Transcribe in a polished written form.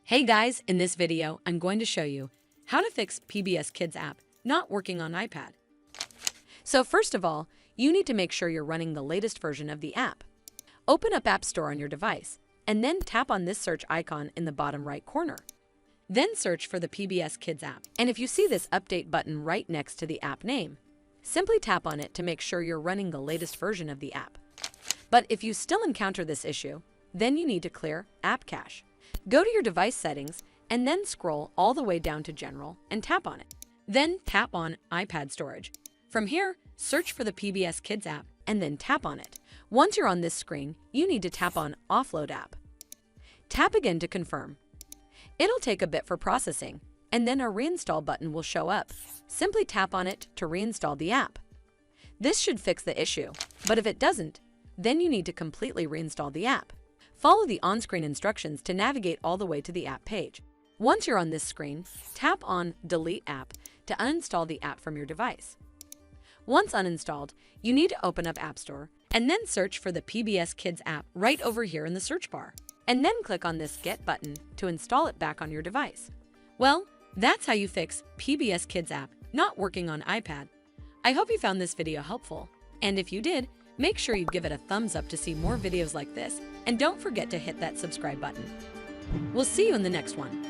Hey guys, in this video, I'm going to show you how to fix PBS KIDS App not working on iPad. So first of all, you need to make sure you're running the latest version of the app. Open up App Store on your device, and then tap on this search icon in the bottom right corner. Then search for the PBS KIDS App, and if you see this update button right next to the app name, simply tap on it to make sure you're running the latest version of the app. But if you still encounter this issue, then you need to clear App Cache. Go to your device settings and then scroll all the way down to General and tap on it. Then tap on iPad storage. From here, search for the PBS KIDS App and then tap on it. Once you're on this screen, you need to tap on Offload App. Tap again to confirm. It'll take a bit for processing, and then a Reinstall button will show up. Simply tap on it to reinstall the app. This should fix the issue, but if it doesn't, then you need to completely reinstall the app. Follow the on-screen instructions to navigate all the way to the app page. Once you're on this screen, tap on Delete App to uninstall the app from your device. Once uninstalled, you need to open up App Store and then search for the PBS KIDS App right over here in the search bar. And then click on this Get button to install it back on your device. Well, that's how you fix PBS KIDS App not working on iPad. I hope you found this video helpful. And if you did, make sure you give it a thumbs up to see more videos like this, and don't forget to hit that subscribe button. We'll see you in the next one.